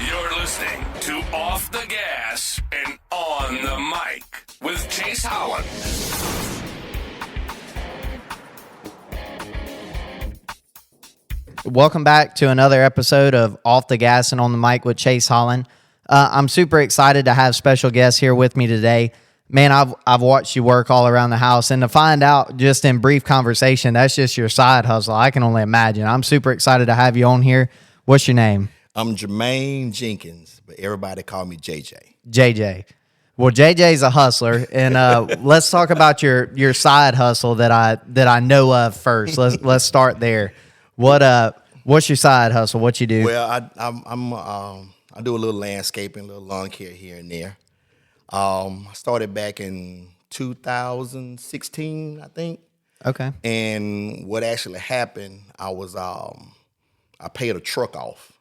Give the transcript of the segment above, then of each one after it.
You're listening to Off the Gas and On the Mic with Chase Holland. Welcome back to another episode of Off the Gas and On the Mic with Chase Holland. I'm super excited to have special guests here with me today. Man, I've watched you work all around the house, and to find out just in brief conversation, that's just your side hustle. I can only imagine. I'm super excited to have you on here. What's your name? I'm Jermaine Jenkins, but everybody call me JJ. JJ. Well, JJ's a hustler, and let's talk about your side hustle that I know of first. Let's start there. What's your side hustle? What you do? Well, I do a little landscaping, a little lawn care here and there. I started back in 2016, I think. Okay. And what actually happened, I paid a truck off,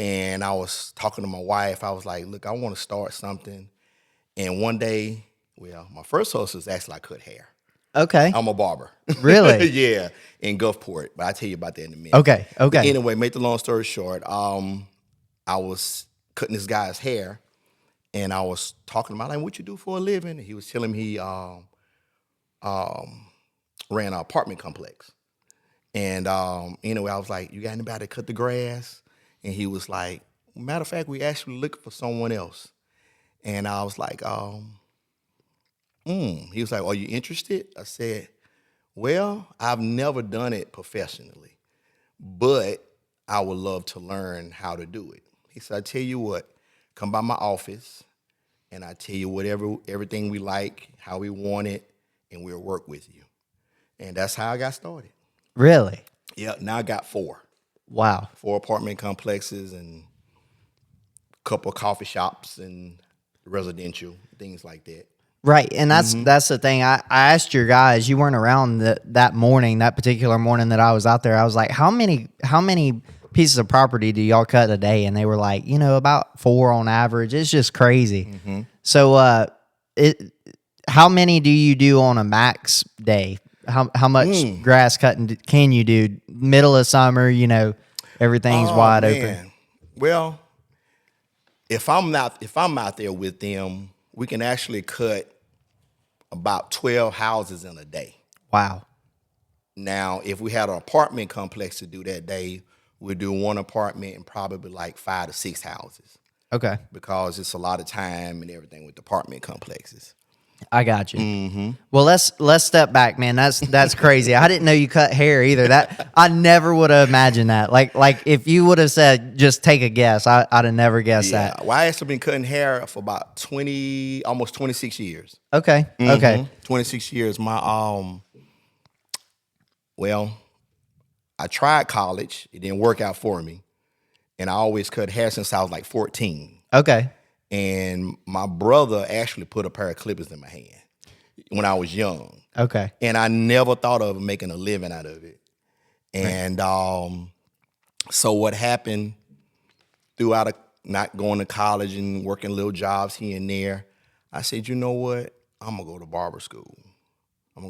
and I was talking to my wife. I was like, "Look, I want to start something." And one day, my first hustle is actually I cut hair. Okay. I'm a barber. Really? Yeah, in Gulfport. But I'll tell you about that in a minute. Okay. Anyway, make the long story short, I was cutting this guy's hair, and I was talking about like, what you do for a living? And he was telling me he ran an apartment complex. And anyway, I was like, you got anybody to cut the grass? And he was like, matter of fact, we actually looking for someone else. And I was like, he was like, are you interested? I said, well, I've never done it professionally, but I would love to learn how to do it. He said, I tell you what, come by my office and I tell you everything we like, how we want it, and we'll work with you. And that's how I got started. Really? Yeah, now I got 4. Wow. 4 apartment complexes and a couple of coffee shops and residential, things like that. Right, and that's the thing. I asked your guys. You weren't around that particular morning that I was out there. I was like, how many pieces of property do y'all cut a day? And they were like, about 4 on average. It's just crazy. Mm-hmm. So, how many do you do on a max day? How much grass cutting can you do? Middle of summer, everything's wide open. Well, if I'm out there with them, we can actually cut about 12 houses in a day. Wow. Now, if we had an apartment complex to do that day, we'd do 1 apartment and probably like 5 to 6 houses. Okay. Because it's a lot of time and everything with the apartment complexes. I got you. Mm-hmm. Well, let's step back, man. That's crazy. I didn't know you cut hair either. That I never would have imagined that. Like if you would have said just take a guess, I'd have never guessed that. Well, I actually been cutting hair for about almost 26 years. Okay. Mm-hmm. Okay. 26 years. I tried college. It didn't work out for me, and I always cut hair since I was like 14. Okay. And my brother actually put a pair of clippers in my hand when I was young. Okay. And I never thought of making a living out of it. And so what happened throughout not going to college and working little jobs here and there, I said, you know what? I'm going to go to barber school. And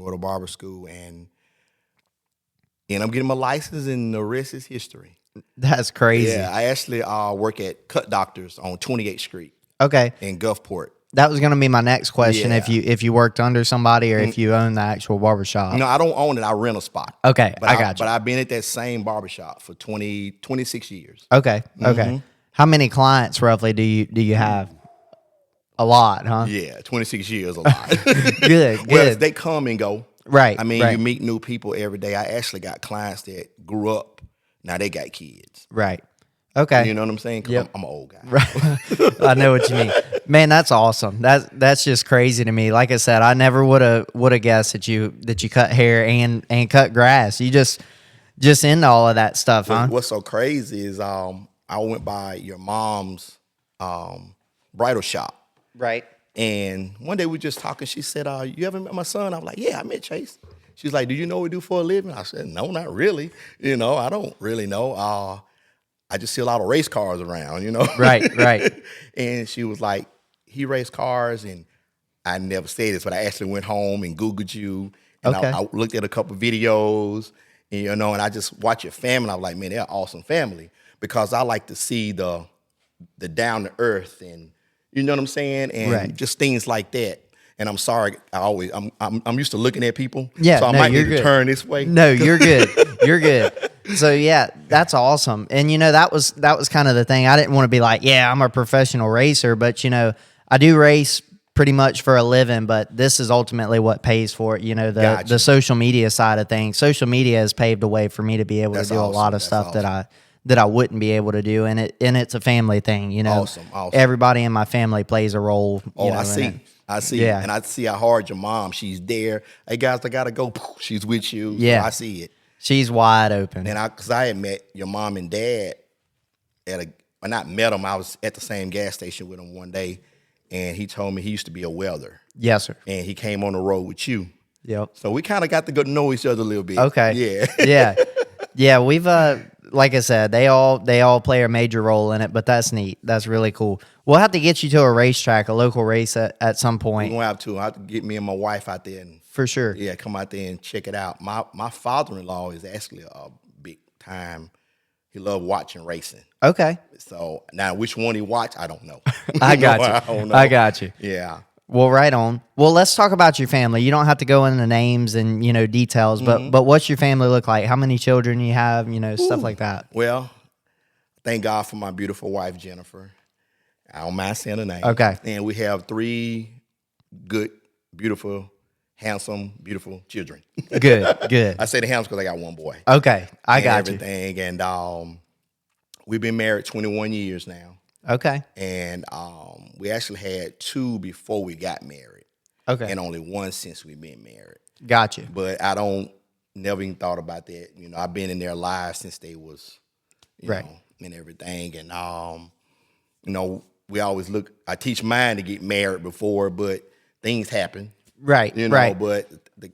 I'm getting my license, and the rest is history. That's crazy. Yeah, I actually work at Cut Doctors on 28th Street. Okay. In Gulfport. That was going to be my next question. Yeah. If you worked under somebody or if you own the actual barbershop. No, I don't own it. I rent a spot. Okay, but I got you. But I've been at that same barbershop for 26 years. Okay. Okay. How many clients roughly do you have? A lot, huh? Yeah, 26 years, a lot. Good. Well, they come and go. Right. I mean, right. You meet new people every day. I actually got clients that grew up. Now they got kids. Right. Okay. You know what I'm saying? 'Cause Yep. I'm an old guy. Right. I know what you mean. Man, that's awesome. That's just crazy to me. Like I said, I never would have guessed that you cut hair and cut grass. You just into all of that stuff, huh? What's so crazy is I went by your mom's bridal shop. Right. And one day we just talking. She said, you ever met my son? I was like, yeah, I met Chase. She's like, do you know what we do for a living? I said, no, not really. I don't really know. I just see a lot of race cars around, Right. And she was like, he raced cars, and I never said this, but I actually went home and Googled you. And okay. I looked at a couple of videos, and I just watch your family. I was like, man, they're an awesome family, because I like to see the the down to earth, and you know what I'm saying, and just things like that. And I'm sorry, I'm used to looking at people, Yeah, so I no, might you're need to good. turn this way. No, you're good. You're good. So yeah, that's awesome. And that was kind of the thing. I didn't want to be like, yeah, I'm a professional racer, but I do race pretty much for a living, but this is ultimately what pays for it. The social media side of things. Social media has paved the way for me to be able to do a lot of stuff that I wouldn't be able to do, and it's a family thing. Awesome. Everybody in my family plays a role. I see. Yeah. And I see how hard your mom, she's there. Hey, guys, I got to go. She's with you. Yeah. So I see it. She's wide open. And because I had met your mom and dad I not met them, I was at the same gas station with them one day, and he told me he used to be a welder. Yes, sir. And he came on the road with you. Yep. So we kind of got to go know each other a little bit. Okay. Yeah. Yeah. Yeah, we've like I said, they all play a major role in it, but that's neat. That's really cool. We'll have to get you to a racetrack, a local race at some point. We're going to have to get me and my wife out there and for sure. Yeah, come out there and check it out. My father-in-law is actually a big time. He loved watching racing. Okay. So now which one he watched, I don't know. I got you. I don't know. I got you. Yeah. Well, right on. Well, let's talk about your family. You don't have to go into names and details, but what's your family look like? How many children you have? Stuff like that. Well, thank God for my beautiful wife Jennifer. I don't mind saying her name. Okay. And we have 3 good, beautiful, handsome, beautiful children. Good. I say the handsome because I got one boy. Okay, I got you. Everything, and we've been married 21 years now. Okay. And we actually had 2 before we got married. Okay. And only 1 since we've been married. Got you. But I never even thought about that. I've been in their lives since they was, right. And everything. And, we always I teach mine to get married before, but things happen. Right, right. But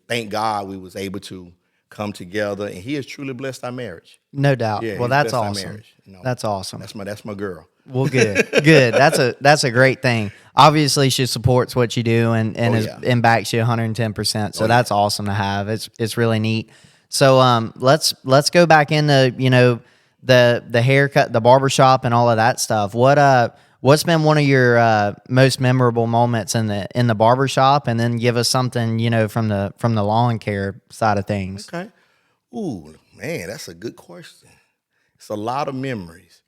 thank God we was able to come together, and he has truly blessed our marriage. No doubt. Yeah, well, that's awesome. That's awesome. That's my girl. Well, good. That's a great thing. Obviously, she supports what you do and and backs you 110%. So that's awesome to have. It's really neat. So let's go back into the haircut, the barbershop, and all of that stuff. What's been one of your most memorable moments in the barbershop, and then give us something from the lawn care side of things. Okay. Ooh, man, that's a good question. It's a lot of memories.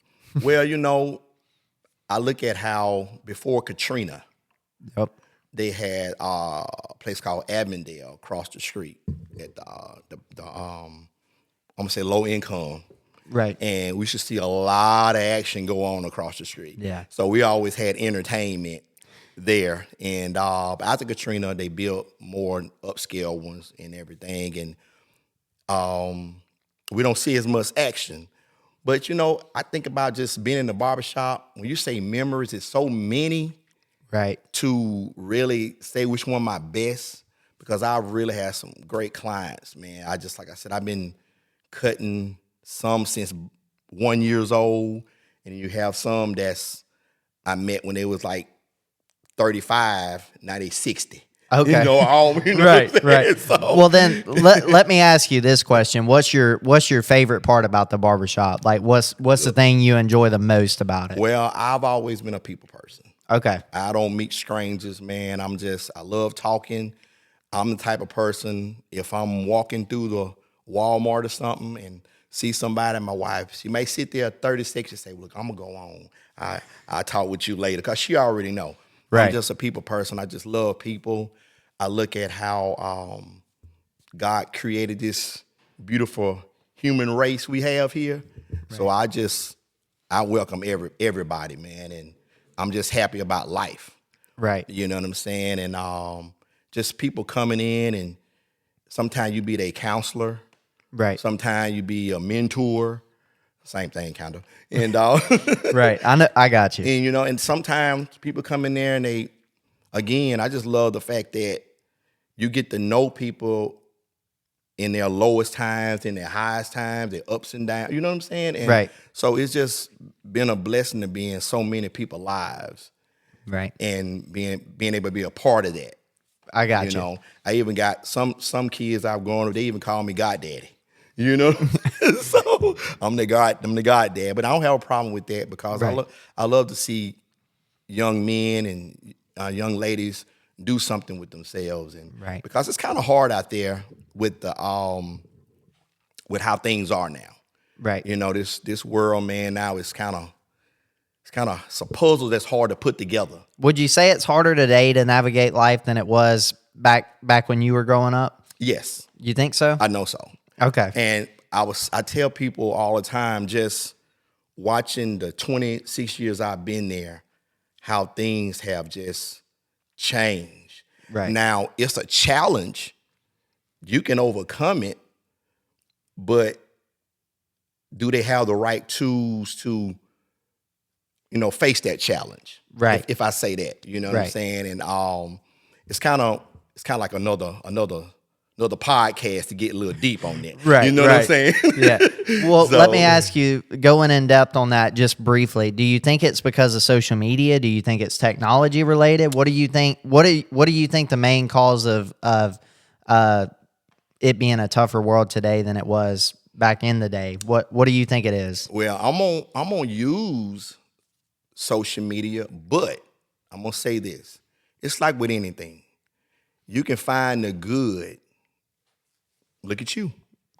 Well, I look at how before Katrina, yep, they had a place called Avondale across the street at the I'm gonna say low income. Right. And we should see a lot of action go on across the street. Yeah. So we always had entertainment there. And after Katrina, they built more upscale ones and everything. And we don't see as much action. But, I think about just being in the barbershop. When you say memories, it's so many. Right. To really say which one my best, because I really had some great clients, man. Like I said, I've been cutting some since 1 year old, and you have some I met when they was like 35, now they 60. Okay. Right. So. Well, then let me ask you this question: What's your favorite part about the barbershop? Like, what's the thing you enjoy the most about it? Well, I've always been a people person. Okay. I don't meet strangers, man. I love talking. I'm the type of person, if I'm walking through the Walmart or something and see somebody, my wife, she may sit there 30 seconds and say, look, I'm going to go on. I'll talk with you later, because she already know. Right. I'm just a people person. I just love people. I look at how God created this beautiful human race we have here. Right. So I welcome everybody, man, and I'm just happy about life. Right. You know what I'm saying? And just people coming in, and sometimes you be their counselor. Right. Sometimes you be a mentor. Same thing, kind of. And right. I know. I got you. And and sometimes people come in there and I just love the fact that you get to know people in their lowest times, in their highest times, their ups and downs. You know what I'm saying? And right. So it's just been a blessing to be in so many people's lives. Right. And being able to be a part of that. I got you. I even got some kids I've grown up, they even call me goddaddy. You know, so I'm the God dad, but I don't have a problem with that because I love to see young men and young ladies do something with themselves, and because it's kind of hard out there with the with how things are now. Right. You know, this world, man, now it's kind of a puzzle that's hard to put together. Would you say it's harder today to navigate life than it was back when you were growing up? Yes. You think so? I know so. Okay. And I tell people all the time, just watching the 26 years I've been there, how things have just changed. Right. Now, it's a challenge. You can overcome it, but do they have the right tools to, face that challenge? Right. If I say that, you know what I'm saying? And it's kind of like another podcast to get a little deep on that. Right. You know what I'm saying? Yeah. Well, let me ask you, going in depth on that just briefly, do you think it's because of social media? Do you think it's technology related? What do you think? What do you think the main cause of it being a tougher world today than it was back in the day? What do you think it is? Well, I'm gonna use social media, but I'm gonna say this: it's like with anything, you can find the good. Look at you,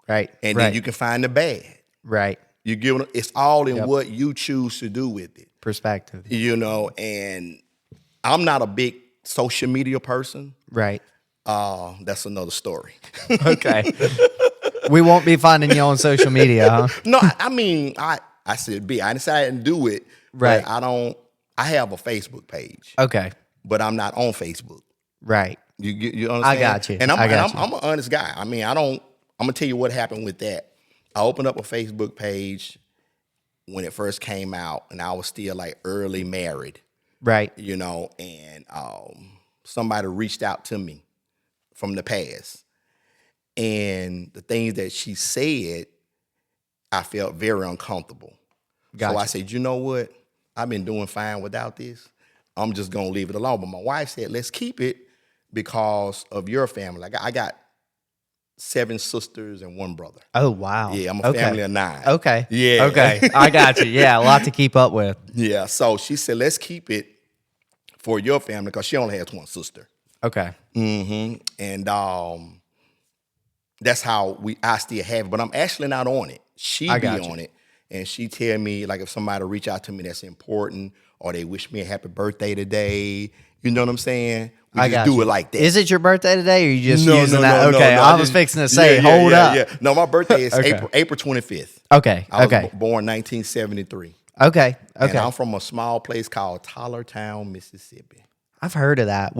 right? And then you can find the bad, right? You give it. It's all in what you choose to do with it. Perspective, and I'm not a big social media person, right? That's another story. Okay. We won't be finding you on social media, huh? No, I mean, I said I decided to do it. Right. But I have a Facebook page. Okay. But I'm not on Facebook. Right. You understand? I got you. And I'm an honest guy. I mean, I'm gonna tell you what happened with that. I opened up a Facebook page when it first came out, and I was still like early married. Right. And somebody reached out to me from the past. And the things that she said, I felt very uncomfortable. Gotcha. So I said, you know what? I've been doing fine without this. I'm just going to leave it alone. But my wife said, let's keep it because of your family. I got 7 sisters and 1 brother. Oh, wow. Yeah, I'm a family of 9. Okay. Yeah. Okay. I got you. Yeah, a lot to keep up with. Yeah. So she said, let's keep it for your family because she only has 1 sister. Okay. Mm-hmm. And that's how I still have it. But I'm actually not on it. She be on it. And she tell me, like, if somebody reach out to me that's important or they wish me a happy birthday today, you know what I'm saying? We just do it like that. Is it your birthday today, or are you just using that? Okay, I was fixing to say, hold up. Yeah. No, my birthday is April 25th. Okay, I was born 1973. Okay. And I'm from a small place called Tylertown, Mississippi. I've heard of that.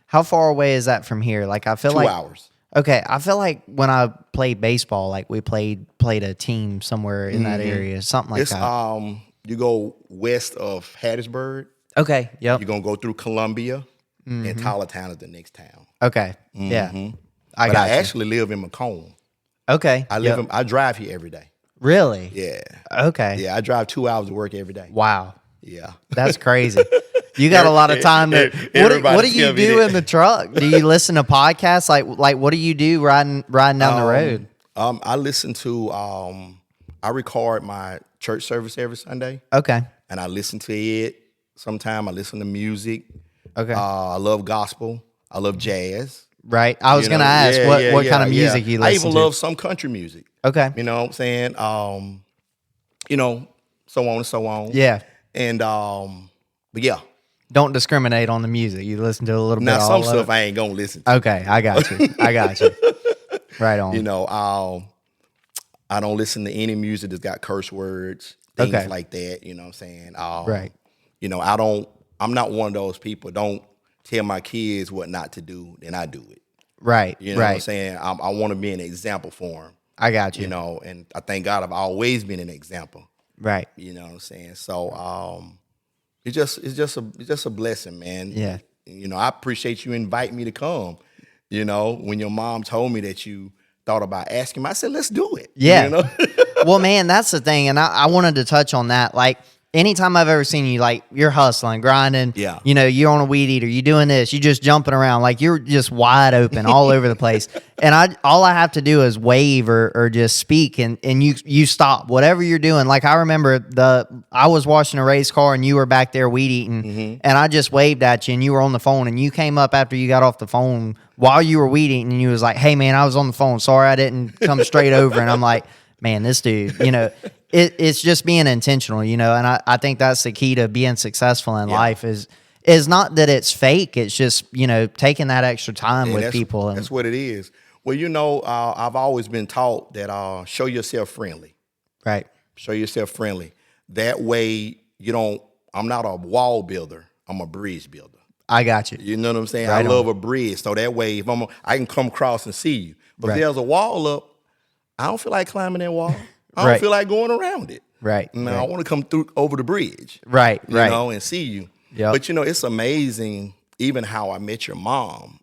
How far away is that from here? Like, I feel 2 like 2 hours. Okay, I feel like when I played baseball, like we played a team somewhere in that area, something like that. You go west of Hattiesburg. Okay, yep. You're gonna go through Columbia, and Tylertown is the next town. Okay, yeah. I actually live in Macomb. Okay, I drive here every day. Really? Yeah. Okay. Yeah, I drive 2 hours to work every day. Wow. Yeah. That's crazy. You got a lot of time to. What do you do in the truck? Do you listen to podcasts? Like what do you do riding down the road? I listen to. I record my church service every Sunday. Okay. And I listen to it. Sometimes I listen to music. Okay. I love gospel. I love jazz. Right. I was gonna ask what kind of music you listen to. I even love some country music. Okay. You know what I'm saying? So on and so on. Yeah. And but yeah. Don't discriminate on the music. You listen to a little bit. Now some stuff I ain't gonna listen to. Okay, I got you. Right on. I don't listen to any music that's got curse words, things like that. You know what I'm saying? Right. I'm not one of those people. Don't tell my kids what not to do, then I do it. Right. You know what I'm saying? I want to be an example for them. I got you. And I thank God I've always been an example. Right. You know what I'm saying? So it's just a blessing, man. Yeah. I appreciate you inviting me to come. When your mom told me that you thought about asking me, I said, let's do it. Yeah. Well, man, that's the thing. And I wanted to touch on that. Like, anytime I've ever seen you, like you're hustling, grinding, Yeah. you know, you're on a weed eater, you doing this, you just jumping around, like you're just wide open all over the place. And all I have to do is wave or just speak and you stop whatever you're doing. Like I remember I was washing a race car and you were back there weed eating and I just waved at you and you were on the phone and you came up after you got off the phone while you were weed eating and you was like, hey man, I was on the phone. Sorry I didn't come straight over. And I'm like, man, this dude, you know, it's just being intentional, you know, and I think that's the key to being successful in life is not that it's fake. It's just, you know, taking that extra time with people. And that's what it is. Well, you know, I've always been taught that show yourself friendly. right. Show yourself friendly. That way I'm not a wall builder. I'm a bridge builder. I got you. You know what I'm saying? Right I love on. a bridge. So that way, I can come across and see you. But Right. if there's a wall up, I don't feel like climbing that wall. I don't Right. feel like going around it. Right. No, right. I want to come through over the bridge. Right. You Right. know, and see you. Yep. But you know, it's amazing even how I met your mom.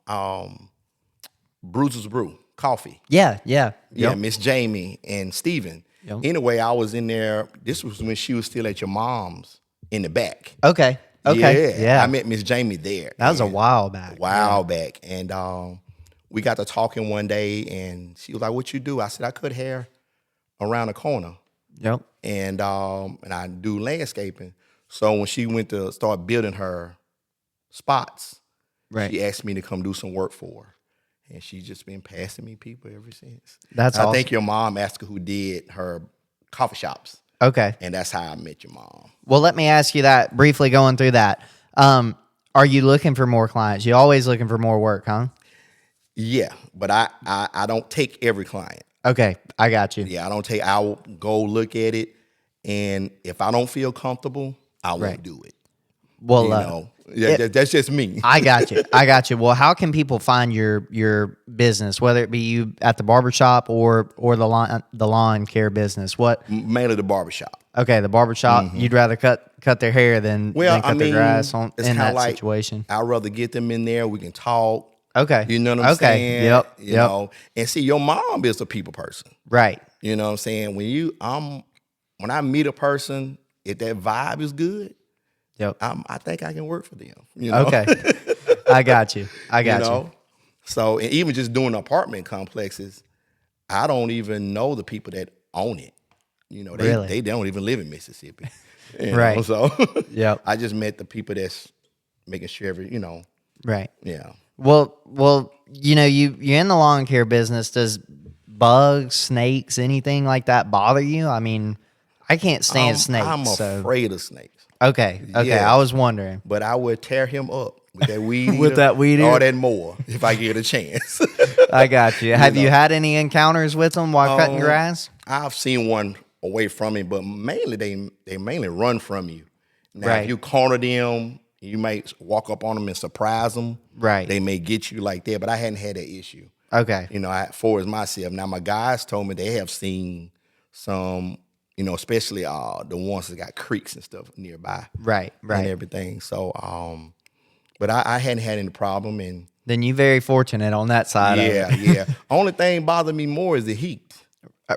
Bruiser's Brew Coffee. Yeah. Yeah. Yeah, Yep. Miss Jamie and Steven. Yep. Anyway, I was in there. This was when she was still at your mom's in the back. Okay. Okay. Yeah. I met Miss Jamie there. That was a and- while back. back. And we got to talking one day and she was like, what you do? I said, I cut hair around the corner Yep. and I do landscaping. So when she went to start building her spots, Right. she asked me to come do some work for her. And she's just been passing me people ever since. That's I awesome. think your mom asked her who did her coffee shops. Okay. And that's how I met your mom. Well, let me ask you that briefly going through that. Are you looking for more clients? You always looking for more work, huh? Yeah, but I don't take every client. Okay. I got you. Yeah, I'll go look at it. And if I don't feel comfortable, I won't Right. do it. Well, You know, that's just me. I got you. I got you. Well, how can people find your business, whether it be you at the barbershop or the lawn care business? What? Mainly the barbershop. Okay, the barbershop. You'd rather cut their hair than cut their grass it's in kinda that like, situation. I'd rather get them in there. We can talk. Okay. You know what I'm Okay. saying? Yep. You Yep. know, and see, your mom is a people person. Right. You know what I'm saying? When I meet a person, if that vibe is good, Yep. I think I can work for them. You know? Okay. I got you. I got you. know? So, and even just doing apartment complexes, I don't even know the people that own it. You know, Really? they don't even live in Mississippi. You Right. know? So Yep. I just met the people that's making sure Right. yeah. Well, you know, you're in the lawn care business. Does bugs, snakes, anything like that bother you? I mean, I can't stand snakes. I'm so. afraid of snakes. Okay. Yeah. I was wondering. But I would tear him up with that weed With eater that weed or eater? that more if I get a chance. I got you. Have you know. had any encounters with them while cutting grass? I've seen one away from me, but mainly they mainly run from you. Now, Right. if you corner them, you might walk up on them and surprise them. Right. They may get you like that, but I hadn't had that issue. Okay. You know, for as myself. Now, my guys told me they have seen some, especially the ones that got creeks and stuff nearby. Right. And Right. everything. So, but I hadn't had any problem. And Then you're very fortunate on that side. Of it. yeah. Only thing bothering me more is the heat.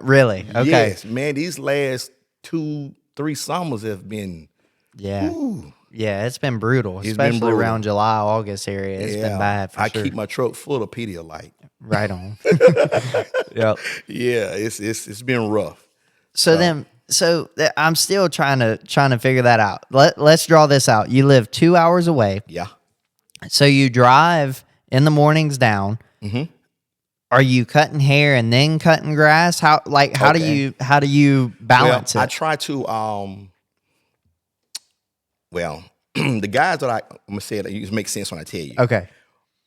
Really? Okay. Yes, man, these last 2-3 summers have been, Yeah. ooh, Yeah, it's been brutal, been especially brutal. around July, August area. It's been bad for I sure. keep my truck full of Pedialyte. Right on. Yep. Yeah, it's been rough. I'm still trying to figure that out. Let's draw this out. You live 2 hours away, Yeah. so you drive in the mornings down. Mm-hmm. Are you cutting hair and then cutting grass? How do Okay. you balance I it? try to the guys that I'm gonna say it makes sense when I tell you. Okay.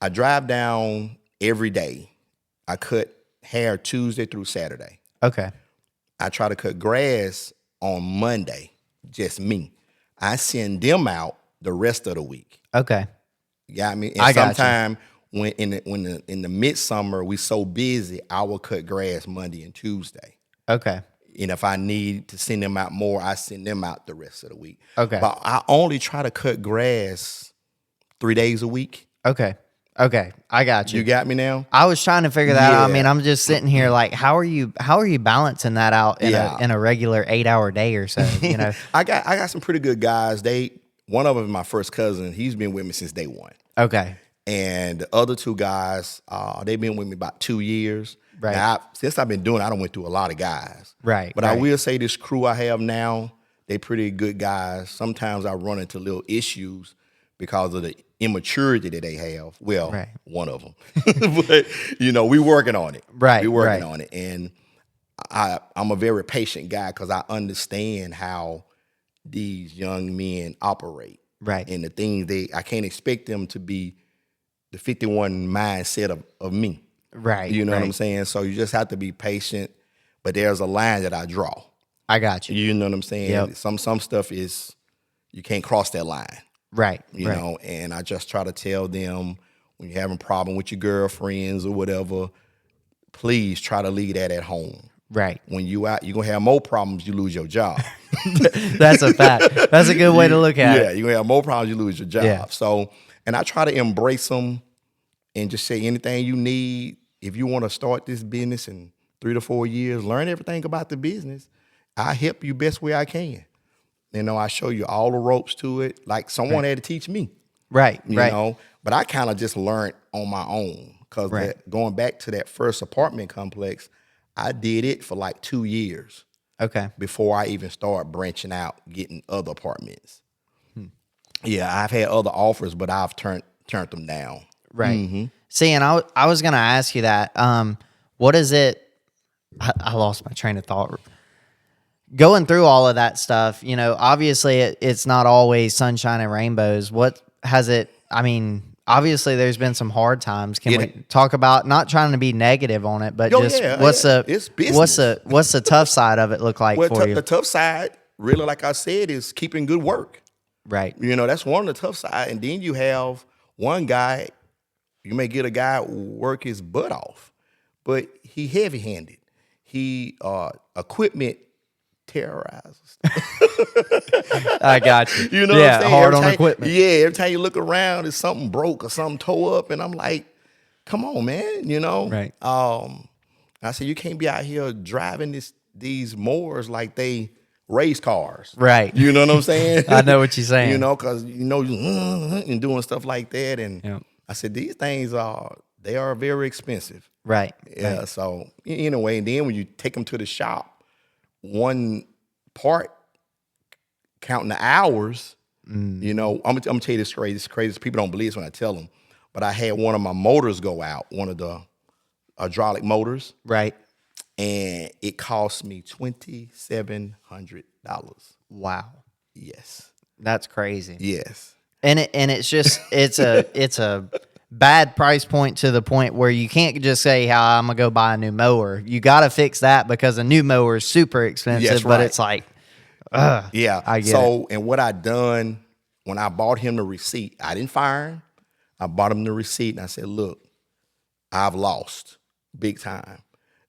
I drive down every day. I cut hair Tuesday through Saturday. Okay. I try to cut grass on Monday, just me. I send them out the rest of the week. Okay. You got me? And I got you. sometime when in the midsummer we so busy, I will cut grass Monday and Tuesday. Okay. And if I need to send them out more, I send them out the rest of the week. Okay. But I only try to cut grass 3 days a week. Okay. Okay, I got you. You got me now? I was trying to figure that out. I mean, Yeah. I'm just sitting here like, how are you balancing that out in Yeah. a regular 8-hour day or so? You know. I got some pretty good guys. One of them is my first cousin. He's been with me since day one. Okay. And the other two guys, they've been with me about 2 years. Right. Now, since I've been doing it, I done went through a lot of guys. Right. But I will say this crew I have now, they pretty good guys. Sometimes I run into little issues because of the immaturity that they have. Well, Right. one of them. But, we working on it. Right, We working right. on it. And I'm a very patient guy because I understand how these young men operate. Right. And the things I can't expect them to be the 51 mindset of me. Right. You know what I'm right. saying? So you just have to be patient, but there's a line that I draw. I got you. You know what I'm saying? Yep. Some stuff is, you can't cross that line, Right. you right. know? And I just try to tell them when you're having a problem with your girlfriends or whatever, please try to leave that at home. Right. When you out, you're going to have more problems, you lose your job. That's a fact. That's a good way to look at Yeah, it. you're going to have more problems, you lose your job. Yeah. So, and I try to embrace them and just say anything you need. If you want to start this business in 3 to 4 years, learn everything about the business. I help you best way I can. I show you all the ropes to it. Like someone had to teach me. Right. You right. know, but I kind of just learned on my own because Right. going back to that first apartment complex, I did it for like 2 years Okay. before I even started branching out, getting other apartments. Yeah, I've had other offers, but I've turned them down. Right. Mm-hmm. See, and I was going to ask you that. What is it? I lost my train of thought. Going through all of that stuff, obviously it's not always sunshine and rainbows. What has it? I mean, obviously there's been some hard times. Can Yeah. we talk about, not trying to be negative on it, but Oh, just yeah, what's yeah. the It's business. what's the tough side of it look like Well, for you? the tough side, really, like I said, is keeping good work. Right. That's one of the tough side. And then you have one guy, you may get a guy work his butt off, but he heavy-handed. He equipment terrorizes. I got you. You know what yeah, I'm saying? hard Every on time- equipment. Yeah, every time you look around, there's something broke or something tore up, and I'm like, come on, man, Right. I said, you can't be out here driving these mowers like they race cars. Right. You know what I'm saying? I know what you're saying. Because and doing stuff like that. And Yep. I said, these things they are very expensive. Right. Yeah. Right. So anyway, and then when you take them to the shop, one part counting the hours, I'm gonna tell you this crazy. It's crazy. People don't believe this when I tell them. But I had one of my motors go out, one of the hydraulic motors, Right. and it cost me $2,700. Wow. Yes. That's crazy. Yes. And it's just it's a bad price point to the point where you can't just say how I'm gonna go buy a new mower. You got to fix that because a new mower is super expensive. Yes, but right. it's like, Yeah. I get it. And what I done when I bought him the receipt, I didn't fire him. I bought him the receipt and I said, look, I've lost big time.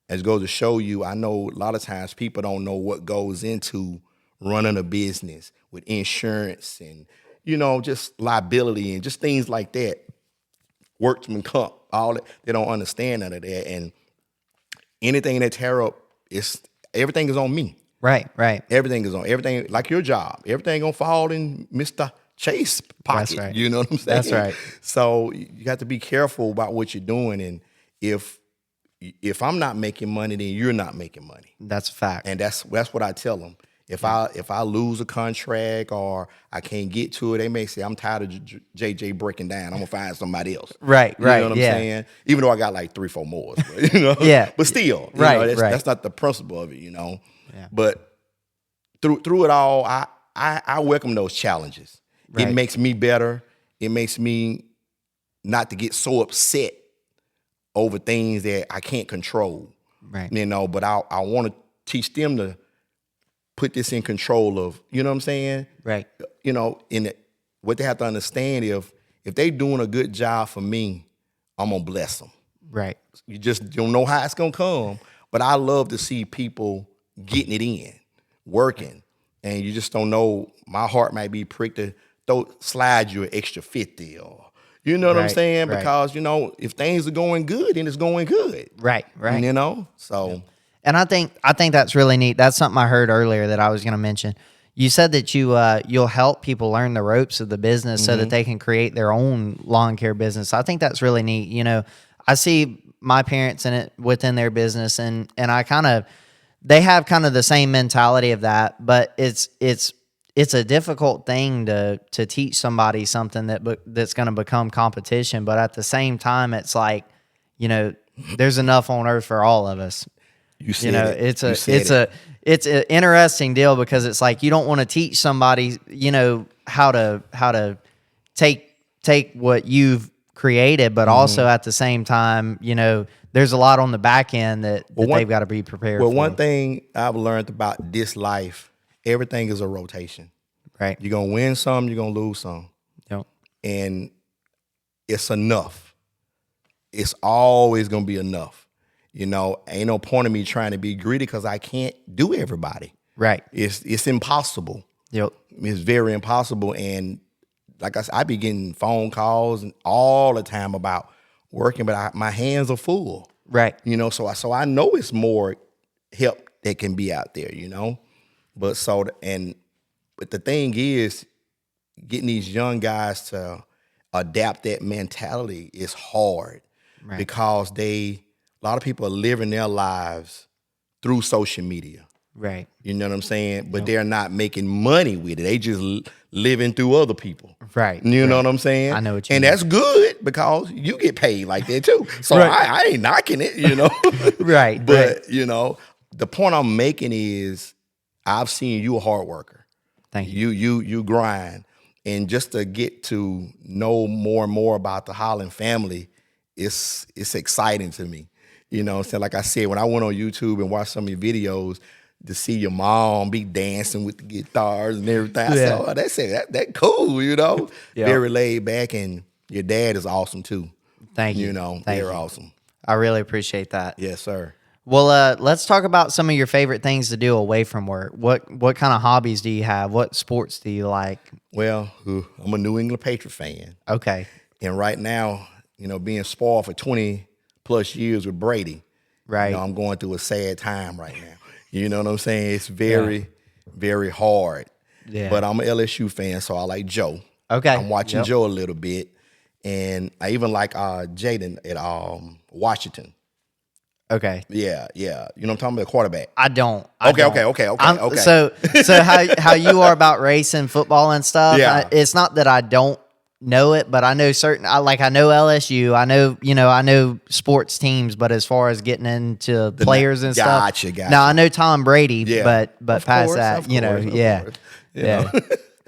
As it goes to show you, I know a lot of times people don't know what goes into running a business with insurance and, just liability and just things like that. Workman comp, all that. They don't understand none of that. And anything that tear up, everything is on me. right. Everything is on everything, like your job. Everything gonna fall in Mr. Chase pocket. That's right. You know what I'm saying? That's right. So you got to be careful about what you're doing, and if I'm not making money, then you're not making money. That's a fact. And that's what I tell them. If I lose a contract or I can't get to it, they may say I'm tired of JJ breaking down. I'm gonna find somebody else. Right. You know what I'm saying? Even though I got like 3-4 more, but, Yeah. But still, Right, that's not the principle of it, Yeah. But through it all, I welcome those challenges. Right. It makes me better. It makes me not to get so upset over things that I can't control. Right. But I want to teach them to put this in control of, you know what I'm saying? Right. What they have to understand, if they doing a good job for me, I'm gonna bless them. Right. You just don't know how it's gonna come, but I love to see people getting it in, working, and you just don't know. My heart might be pricked to slide you an extra 50 or You know what I'm Right, saying? right. Because, if things are going good, then it's going good. Right. So And I think that's really neat. That's something I heard earlier that I was going to mention. You said that you'll help people learn the ropes of the business so that they can create their own lawn care business. I think that's really neat. I see my parents in it within their business, and they have kind of the same mentality of that, but it's a difficult thing to teach somebody something that's going to become competition. But at the same time, it's like, there's enough on earth for all of us. It's an interesting deal because it's like you don't want to teach somebody, how to take what you've created, but also at the same time, there's a lot on the back end that they've got to be prepared for. Well, one thing I've learned about this life, everything is a rotation. Right. You're going to win some, you're going to lose some. Yep. And it's enough. It's always going to be enough. Ain't no point in me trying to be greedy because I can't do everybody. Right. It's impossible. Yep. It's very impossible. And like I said, I be getting phone calls all the time about working, but my hands are full. Right. So I know it's more help that can be out there, But the thing is, getting these young guys to adapt that mentality is hard because a lot of people are living their lives through social media. Right. You know what I'm saying? But they're not making money with it. They just living through other people. Right. You know what I'm saying? I know what you mean. And that's good because you get paid like that too. So I ain't knocking it, Right. But, the point I'm making is I've seen you a hard worker. Thank you. You grind. And just to get to know more and more about the Holland family, it's exciting to me. So like I said, when I went on YouTube and watched some of your videos, to see your mom be dancing with the guitars and everything, I said, oh, that cool, Yeah. Very laid back, and your dad is awesome too. Thank you. They're awesome. I really appreciate that. Yes, sir. Well, let's talk about some of your favorite things to do away from work. What kind of hobbies do you have? What sports do you like? Well, I'm a New England Patriot fan. Okay. And right now, being spoiled for 20 plus years with Brady, right? I'm going through a sad time right now. You know what I'm saying? It's very, very hard. Yeah. But I'm an LSU fan, so I like Joe. Okay. I'm watching Joe a little bit. And I even like Jaden at Washington. Okay. Yeah. You know what I'm talking about? Quarterback. I don't. Okay. So how you are about racing football and stuff? Yeah. It's not that I don't know it, but I know I know LSU. I know sports teams, but as far as getting into players and stuff, gotcha. Now I know Tom Brady, but Of past course, that, of course. Yeah.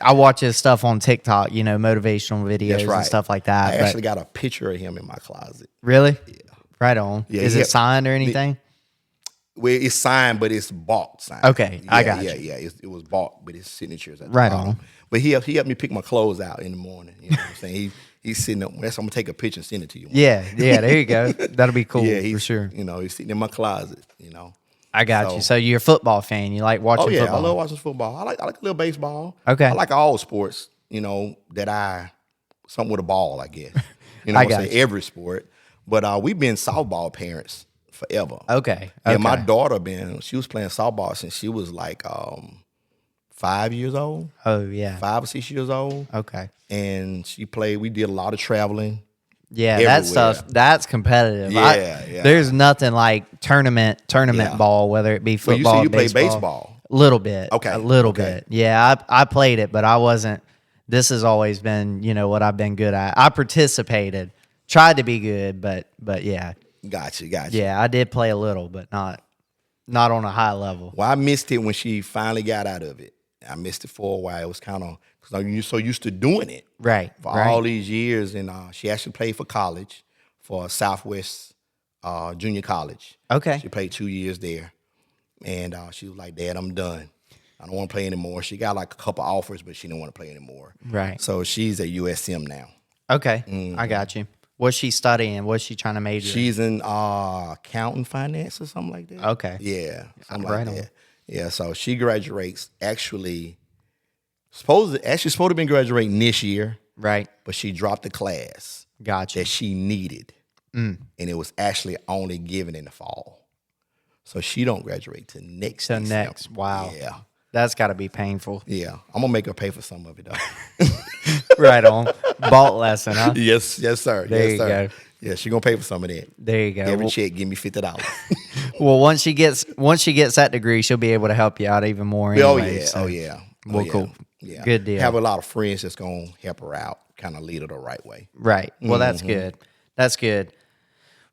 I watch his stuff on TikTok, motivational videos That's right. and stuff like that. I actually got a picture of him in my closet. Really? Yeah. Right on. Yeah, Is it signed or anything? Well, it's signed, but it's bought signed. Okay, I got you. Yeah. It was bought, but his signature's at the Right bottom. on. But he helped me pick my clothes out in the morning. You know what I'm saying? He's sitting up. I'm gonna take a picture and send it to you. Yeah. There you go. That'll be cool. Yeah, for sure. He's sitting in my closet. I got you. So you're a football fan. You like watching football? I love watching football. I like a little baseball. Okay. I like all sports. That something with a ball, I guess. I got you. Every sport. But we've been softball parents forever. Okay. Yeah, my daughter she was playing softball since she was like 5 years old. Oh yeah. 5 or 6 years old. Okay. And we did a lot of traveling. Yeah, everywhere. that stuff, that's competitive. Yeah. There's nothing like tournament ball, whether it be football, you play baseball. baseball. A little bit. Okay. A little bit. Yeah, I played it, but I wasn't. This has always been, what I've been good at. I participated, tried to be good, but yeah. Gotcha. Yeah, I did play a little, but not on a high level. Well, I missed it when she finally got out of it. I missed it for a while. It was kind of, because you're so used to doing it. Right. For all these years. And she actually played for college, for Southwest Junior College. Okay. She played 2 years there. And she was like, Dad, I'm done. I don't want to play anymore. She got like a couple offers, but she didn't want to play anymore. Right. So she's at USM now. Okay. Mm-hmm. I got you. What's she studying? What's she trying to major in? She's in accounting finance or something like that. Okay. Yeah. Something Right like on. that. Yeah, so she graduates supposed to be graduating this year, Right. but she dropped the class. Gotcha. that she needed. And it was actually only given in the fall. So she don't graduate till next So December. next, wow. Yeah. That's got to be painful. Yeah. I'm going to make her pay for some of it, though. Right on. Vault lesson, huh? Yes, sir. There yes, you sir. go. Yeah, she going to pay for some of that. There you go. Every check, give me $50. Well, once she gets that degree, she'll be able to help you out even more. Anyway, Oh, yeah. so. Oh, yeah. Well, yeah. cool. Yeah. Good deal. Have a lot of friends that's going to help her out, kind of lead her the right way. Right. Well, that's good. That's good.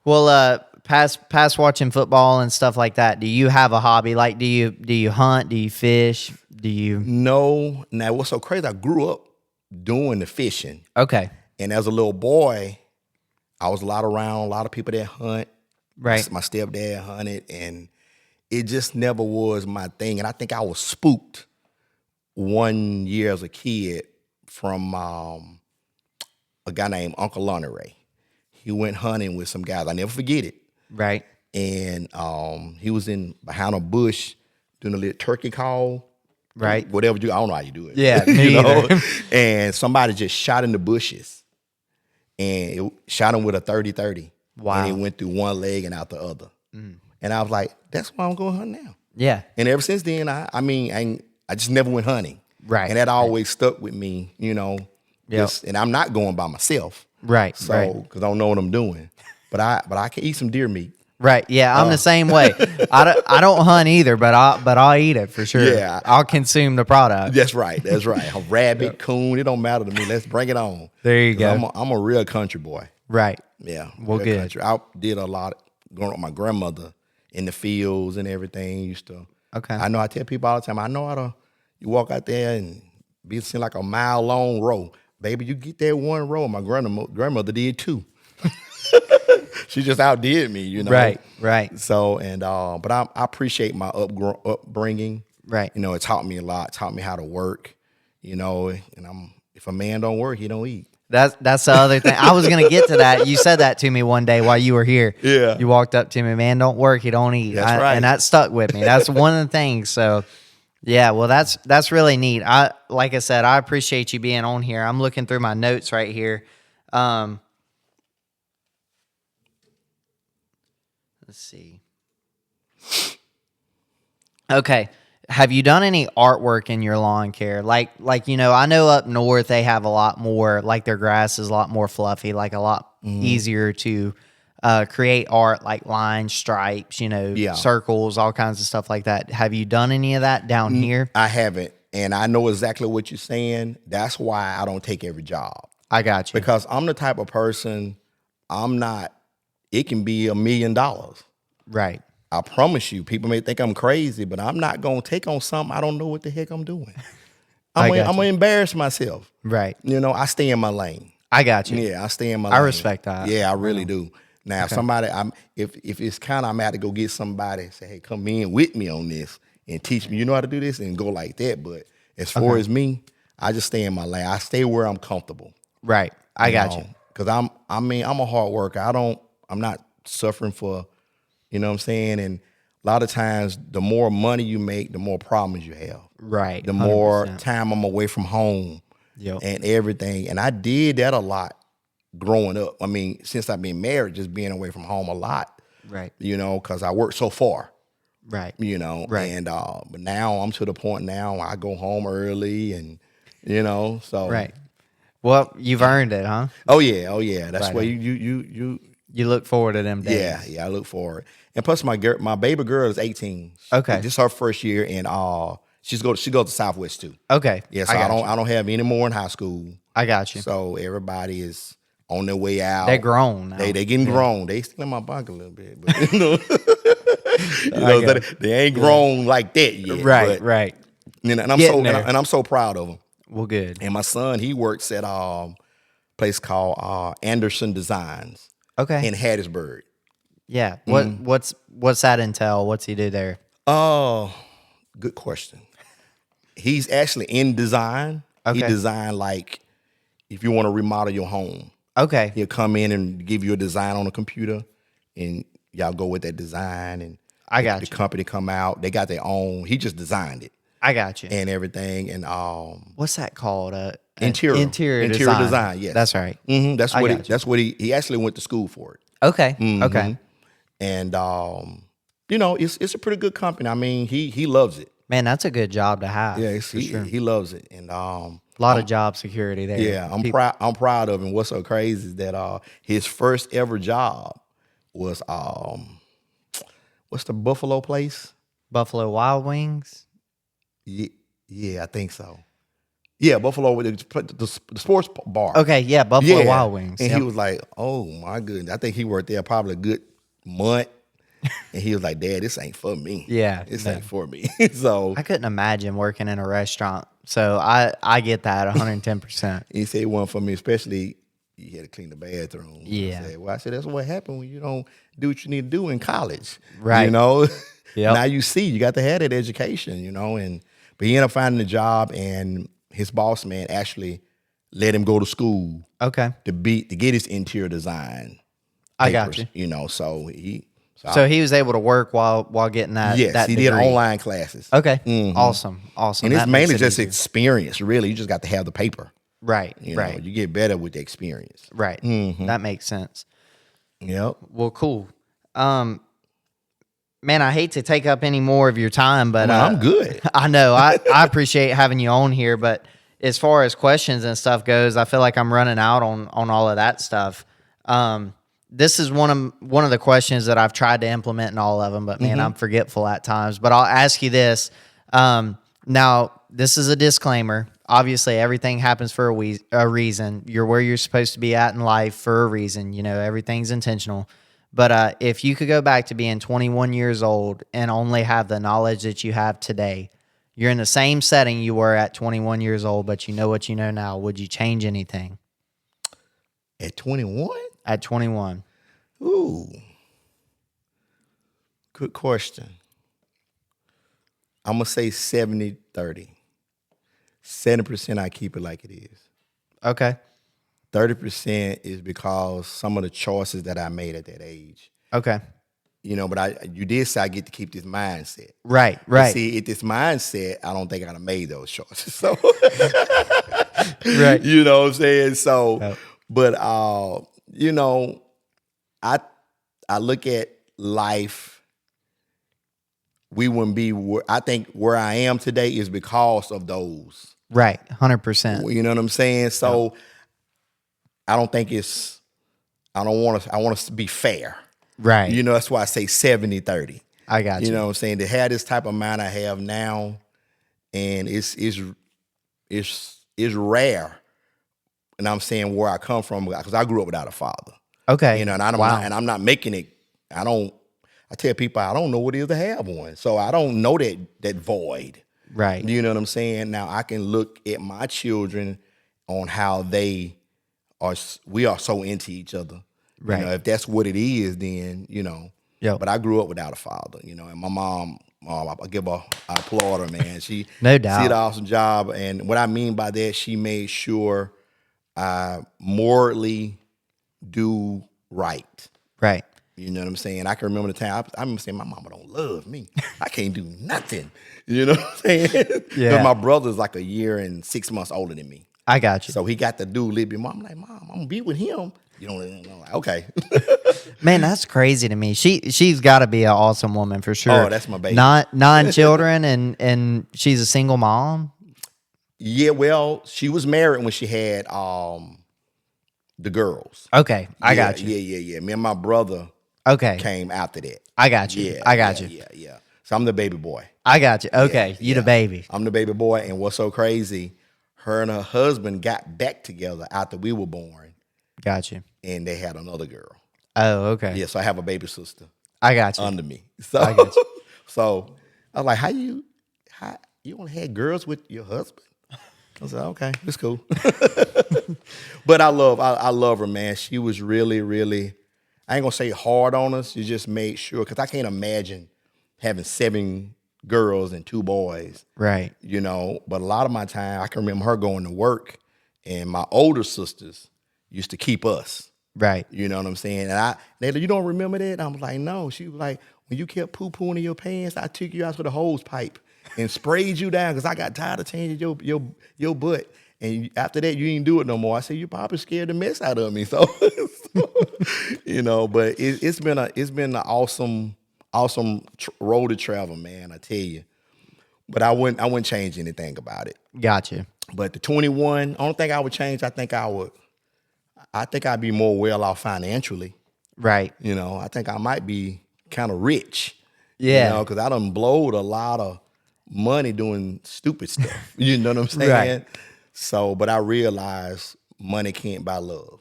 Well, past watching football and stuff like that, do you have a hobby? Like, do you hunt? Do you fish? Do you? No. Now, what's so crazy, I grew up doing the fishing. Okay. And as a little boy, I was around a lot of people that hunt. Right. My stepdad hunted, and it just never was my thing. And I think I was spooked one year as a kid from a guy named Uncle Lonnie Ray. He went hunting with some guys. I never forget it. Right. And he was behind a bush doing a little turkey call. Right. Whatever I don't know how you do it. Yeah, me either. And somebody just shot in the bushes. And it shot him with a 30-30. Wow. And it went through one leg and out the other. And I was like, that's why I'm going hunting now. Yeah. And ever since then, I just never went hunting. Right. And that always stuck with me, Yep. And I'm not going by myself. Right. So, right. because I don't know what I'm doing. But I can eat some deer meat. Right. Yeah, I'm the same way. I don't hunt either, but I'll eat it for sure. Yeah. I'll consume the product. That's right. That's right. A rabbit, coon, it don't matter to me. Let's bring it on. There you go. I'm a real country boy. Right. Yeah. Well, real good. Country. I did a lot growing up with my grandmother in the fields and everything. Used to. Okay. I know I tell people all the time, I know how to, you walk out there and be seen like a mile long row. Baby, you get that one row. My grandmother did too. She just outdid me, Right, right. So, but I appreciate my upbringing. Right. It taught me a lot. Taught me how to work. And if a man don't work, he don't eat. That's the other thing. I was gonna get to that. You said that to me one day while you were here. Yeah. You walked up to me, man, don't work, you don't eat. That's right. And that stuck with me. That's one of the things. So yeah, well that's really neat. Like I said, I appreciate you being on here. I'm looking through my notes right here. Let's see. Okay. Have you done any artwork in your lawn care? Like I know up north they have a lot more, like their grass is a lot more fluffy, like a lot easier to create art, like lines, stripes, circles, all kinds of stuff like that. Have you done any of that down here? I haven't, and I know exactly what you're saying. That's why I don't take every job. I got you. Because I'm the type of person, it can be $1 million. Right. I promise you, people may think I'm crazy, but I'm not going to take on something I don't know what the heck I'm doing. I'm going to embarrass myself. Right. I stay in my lane. I got you. Yeah, I stay in my lane. I respect that. Yeah, I really do. Now, if somebody, if it's kind of, I'm out to go get somebody, say, hey, come in with me on this and teach me, you know how to do this, and go like that. But as far as me, I just stay in my lane. I stay where I'm comfortable. Right. I got you. Because I'm a hard worker. I'm not suffering for, you know what I'm saying? And a lot of times, the more money you make, the more problems you have. Right. The more 100%. time I'm away from home. Yep. And everything. And I did that a lot growing up. Since I've been married, just being away from home a lot. Right. Because I work so far. Right. Right. And but now I'm to the point now I go home early and so Right. Well, you've earned it, huh? Oh yeah. That's Right. why you You look forward to them days. yeah, I look forward. And plus my baby girl is 18. Okay. This is her first year and she goes to Southwest too. Okay. Yeah, so I don't have any more in high school. I got you. So everybody is on their way out. They're grown now. They getting grown. They still in my bunk a little bit, but they ain't grown like that yet. Right, but, right. And I'm so proud of them. Well, good. And my son, he works at a place called Anderson Designs Okay. in Hattiesburg. Yeah. What's that entail? What's he do there? Oh, good question. He's actually in design. Okay. He designed like if you want to remodel your home. Okay. He'll come in and give you a design on a computer, and y'all go with that design. And I got the you. company come out. They got their own. He just designed it. I got you. and everything. And What's that called? interior design. Yes, That's right. That's I what got you. that's what he actually went to school for it. Okay. Mm-hmm. Okay. And it's a pretty good company. I mean, he loves it. Man, that's a good job to have. Yeah, sure. he loves it. And A lot of job security there. yeah, I'm proud of him. What's so crazy is that his first ever job was what's the Buffalo place? Buffalo Wild Wings. Yeah, I think so. Yeah, Buffalo with the sports bar. Okay, yeah, Buffalo Wild Wings. And Yep. he was like, "Oh my goodness!" I think he worked there probably a good month, and he was like, "Dad, this ain't for me. Yeah, this no. ain't for me." So I couldn't imagine working in a restaurant. So I get that 110%. he said it wasn't for me, especially you had to clean the bathroom. Yeah. I said that's what happened when you don't do what you need to do in college. Right. You know. Yep. Now you see, you got to have that education. You know, but he ended up finding a job, and his boss man actually let him go to school Okay. to get his interior design. I got papers, you. You know, so he was able to work while getting that. yes, that he degree. did online classes. Okay. Mhm. Awesome. And it's That mainly makes it just easier. experience, really. You just got to have the paper. Right. You know, Right. you get better with the experience. Right. That makes sense. Yep. Well, cool. Man, I hate to take up any more of your time, but Well, I'm good. I know. I appreciate having you on here, but as far as questions and stuff goes, I feel like I'm running out on all of that stuff. This is one of the questions that I've tried to implement in all of them, but man, I'm forgetful at times. But I'll ask you this. Now, this is a disclaimer. Obviously, everything happens for a reason. You're where you're supposed to be at in life for a reason. You know, everything's intentional. But if you could go back to being 21 years old and only have the knowledge that you have today, you're in the same setting you were at 21 years old, but you know what you know now. Would you change anything? At 21? At 21. Ooh. Good question. I'm going to say 70-30. 70% I keep it like it is. Okay. 30% is because some of the choices that I made at that age. Okay. You know, but you did say I get to keep this mindset. Right. But see, at this mindset, I don't think I'd have made those choices. So, Right. You know what I'm saying? So, Yep. but you know, I look at life. We wouldn't be I think where I am today is because of those. Right. 100%. You know what I'm saying? So, I don't think I want to be fair. Right. You know, that's why I say 70-30. I got you. You know what I'm saying? To have this type of mind I have now, and it's rare. And I'm saying where I come from, because I grew up without a father. Okay. You know, and I'm not making it. I tell people I don't know what it is to have one. So I don't know that void. Right. You know what I'm saying? Now I can look at my children on how we are so into each other. Right. You know, if that's what it is, then, you know. Yep. But I grew up without a father, you know, and my mom, I applaud her, man. She No doubt. She did an awesome job. And what I mean by that, she made sure I morally do right. Right. You know what I'm saying? I can remember the time I remember saying, my mama don't love me. I can't do nothing. You know what I'm saying? Yeah. Because my brother's like a year and 6 months older than me. I got you. So he got to do a little bit more. I'm like, Mom, I'm gonna be with him. You don't know, like, okay. Man, that's crazy to me. She's got to be an awesome woman for sure. Oh, that's my baby. 9 children and she's a single mom. Yeah, well, she was married when she had the girls. Okay, I got you. Yeah. Me and my brother Okay, came after that. I got you. Yeah, I got you. Yeah. So I'm the baby boy. I got you. Okay, you the baby. I'm the baby boy, and what's so crazy, her and her husband got back together after we were born, Got you. and they had another girl. Oh, okay. Yeah, so I have a baby sister I got you. under me. So, I got you. So I was like, how you want to have girls with your husband? I was like, okay, it's cool. But I love her, man. She was really, really, I ain't gonna say hard on us. She just made sure, because I can't imagine having 7 girls and 2 boys. Right. You know, but a lot of my time, I can remember her going to work, and my older sisters used to keep us. Right. You know what I'm saying? And they like, you don't remember that? I'm like, no. She was like, when you kept poo-pooing in your pants, I took you out to the hose pipe and sprayed you down because I got tired of changing your butt. And after that, you didn't do it no more. I said, you probably scared the mess out of me. So, but it's been an awesome road to travel, man. I tell you. But I wouldn't change anything about it. Gotcha. But the 21, only thing I would change, I think I'd be more well off financially. Right. I think I might be kind of rich. Yeah. Because I done blowed a lot of money doing stupid stuff. You know what I'm saying? Right. So, but I realize money can't buy love.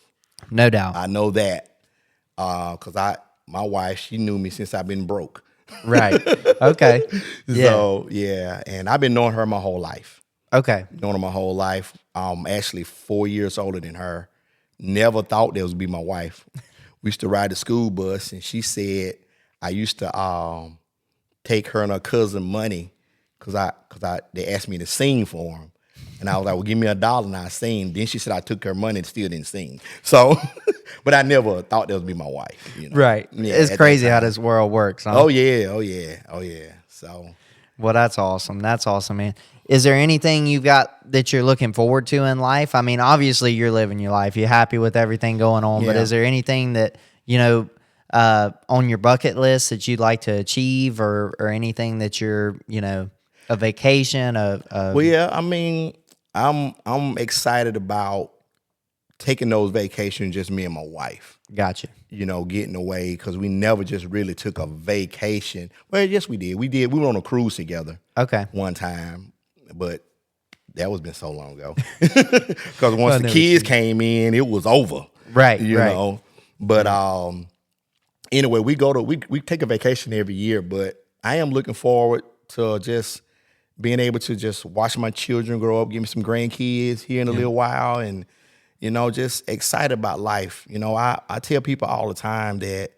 No doubt. I know that because my wife, she knew me since I've been broke. Right. Okay. Yeah. So, yeah, and I've been knowing her my whole life. Okay. Known her my whole life. Actually 4 years older than her. Never thought that would be my wife. We used to ride the school bus, and she said I used to take her and her cousin money because they asked me to sing for them. And I was like, well, give me $1 and I sing. Then she said I took her money and still didn't sing. So, but I never thought that would be my wife. Right. Yeah, it's crazy how this world works. Huh? Oh, yeah. So. Well, that's awesome. That's awesome, man. Is there anything you've got that you're looking forward to in life? I mean, obviously you're living your life. You're happy with everything going on. Yeah. But is there anything that, on your bucket list that you'd like to achieve or anything that you're, a vacation Well, yeah, I mean, I'm excited about taking those vacations, just me and my wife. Gotcha. Getting away because we never just really took a vacation. Well, yes, we did. We were on a cruise together. Okay. One time, but that was been so long ago. Because once the kids came in, it was over. Right. You know. But anyway, we take a vacation every year. But I am looking forward to just being able to just watch my children grow up, give me some grandkids here in a little while, and just excited about life. I tell people all the time that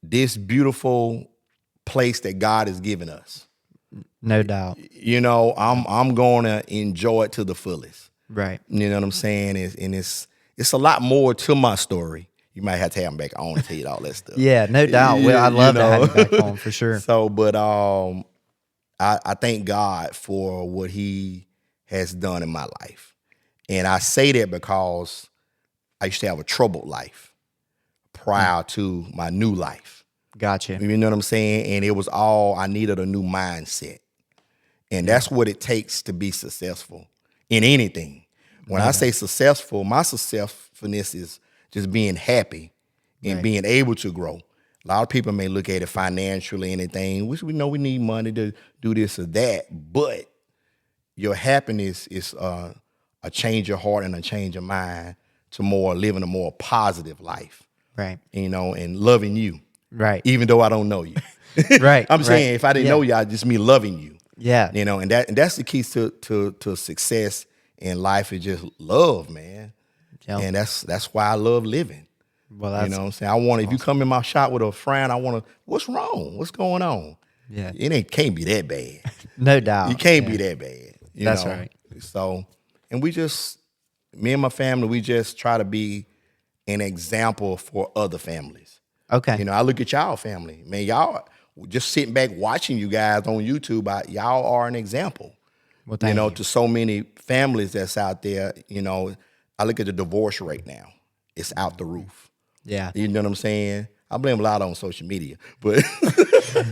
this beautiful place that God has given us, no doubt. I'm going to enjoy it to the fullest. Right. You know what I'm saying? It's a lot more to my story. You might have to have me back on to tell you all that stuff. Yeah, no doubt. Well, I'd love to have you back on for sure. So, but I thank God for what He has done in my life. And I say that because I used to have a troubled life prior to my new life. Gotcha. You know what I'm saying? And it was I needed a new mindset. And that's what it takes to be successful in anything. When I say successful, my successfulness is just being happy and being able to grow. A lot of people may look at it financially, anything, which we know we need money to do this or that, but your happiness is a change of heart and a change of mind to living a more positive life. Right. And loving you. Right. Even though I don't know you. Right. I'm saying if I didn't know you, I just mean loving you. Yeah. And that's the key to success in life is just love, man. Yep. And that's why I love living. Well, that's, you know what I'm saying? If you come in my shop with a friend, what's wrong? What's going on? Yeah. It can't be that bad. No doubt. It can't be that bad. That's right. So, and me and my family, we just try to be an example for other families. Okay. I look at y'all family. Man, y'all just sitting back watching you guys on YouTube, y'all are an example. Well, thank you. To so many families that's out there. I look at the divorce rate now. It's out the roof. Yeah. You know what I'm saying? I blame a lot on social media, but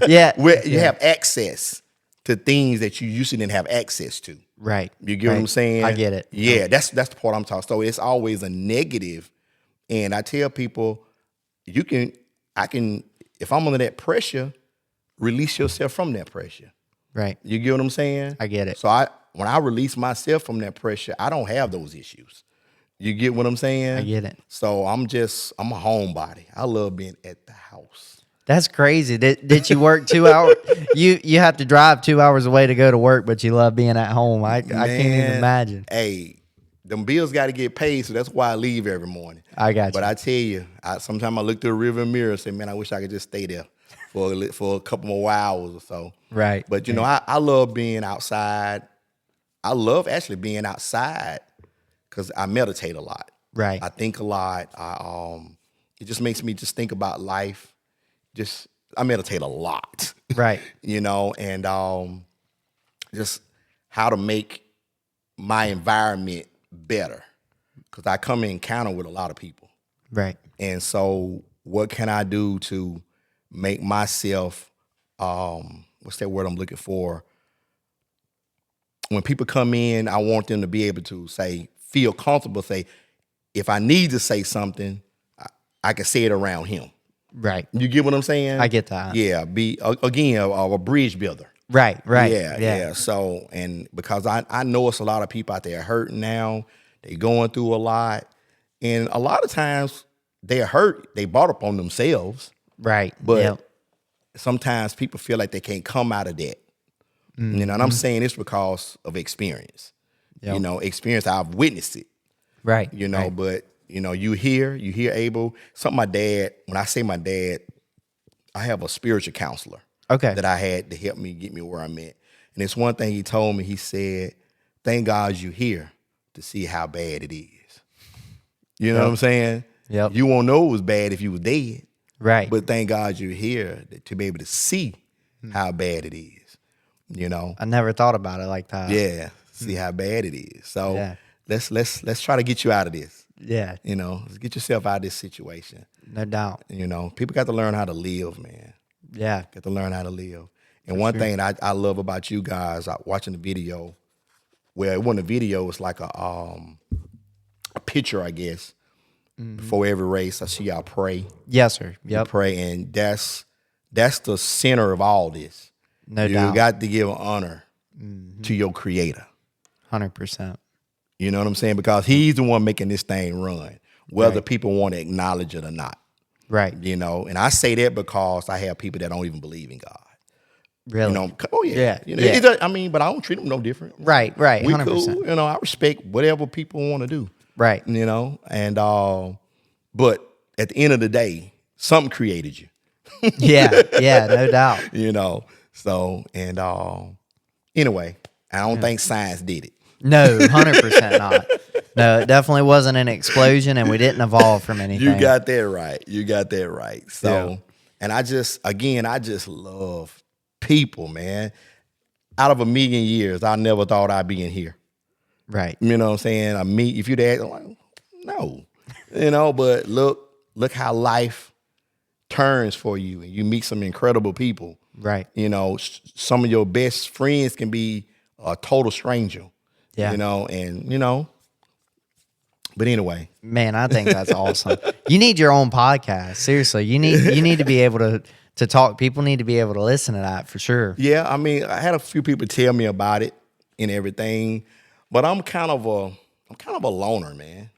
you have access to things that you used to didn't have access to. Right. You get what I'm saying? I get it. Yeah, that's the part I'm talking. So it's always a negative. And I tell people, I can, if I'm under that pressure, release yourself from that pressure. Right. You get what I'm saying? I get it. So when I release myself from that pressure, I don't have those issues. You get what I'm saying? I get it. So I'm a homebody. I love being at the house. That's crazy. Did you work 2 hours? You have to drive 2 hours away to go to work, but you love being at home. I can't even imagine. Hey, them bills got to get paid, so that's why I leave every morning. I got you. But I tell you, sometimes I look through the rearview mirror and say, man, I wish I could just stay there for a couple more hours or so. Right. But, I love being outside. I love actually being outside because I meditate a lot. Right. I think a lot. It just makes me just think about life. I meditate a lot. Right. And just how to make my environment better, because I come in encounter with a lot of people. Right. And so what can I do to make myself, what's that word I'm looking for? When people come in, I want them to be able to feel comfortable, say, if I need to say something, I can say it around him. Right. You get what I'm saying? I get that. Yeah. Be, again, a bridge builder. Right. Yeah. So, and because I know it's a lot of people out there hurting now, they going through a lot. And a lot of times they're hurt, they bought up on themselves. Right. But sometimes people feel like they can't come out of that. Mm-hmm. You know, and I'm saying this because of experience. Yep. You know, experience, I've witnessed it. Right. You know, right. but, you know, you hear Abel. Something my dad, when I say my dad, I have a spiritual counselor. Okay. That I had to help me get me where I'm at. And it's one thing he told me, he said, thank God you're here to see how bad it is. You know what I'm saying? Yep. You won't know it was bad if you was dead. Right. But thank God you're here to be able to see how bad it is. You know? I never thought about it like that. Yeah. See how bad it is. So Yeah. let's try to get you out of this. Yeah. You know, let's get yourself out of this situation. No doubt. You know, people got to learn how to live, man. Yeah. Got to learn how to live. And one thing I love about you guys, watching the video, well, it wasn't a video, it was like a picture, I guess. Before every race, I see y'all pray. Yes, sir. You Yep. pray, and that's the center of all this. No doubt. You got to give honor to your creator. 100%. You know what I'm saying? Because he's the one making this thing run, whether Right. people want to acknowledge it or not. Right. You know, and I say that because I have people that don't even believe in God. Really. You know, oh yeah. Yeah, You know, yeah. it does- I mean, but I don't treat them no different. Right. We 100%. cool. You know, I respect whatever people want to do. Right. You know, and but at the end of the day, something created you. Yeah. Yeah. No doubt. You know, so and anyway, I don't think science did it. No, 100% not. No, it definitely wasn't an explosion, and we didn't evolve from anything. You got that right. You got that right. So, Yeah. and I just love people, man. Out of 1,000,000 years, I never thought I'd be in here. Right. You know what I'm saying? If you'd ask, I'm like, no. You know, but look how life turns for you, and you meet some incredible people. Right. You know, some of your best friends can be a total stranger. Yeah. You know, and you know. But anyway, Man, I think that's awesome. You need your own podcast. Seriously, you need to be able to talk. People need to be able to listen to that for sure. yeah, I mean, I had a few people tell me about it and everything, but I'm kind of a loner, man.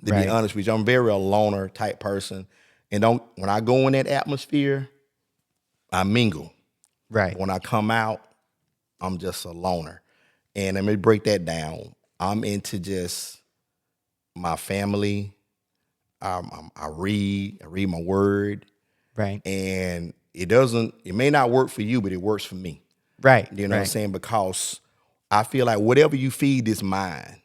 To Right. be honest with you, I'm very a loner type person, and when I go in that atmosphere, I mingle. Right. When I come out, I'm just a loner. And let me break that down. I'm into just my family. I read my word, Right. and it may not work for you, but it works for me. Right. You know what I'm saying? Because I feel like whatever you feed this mind,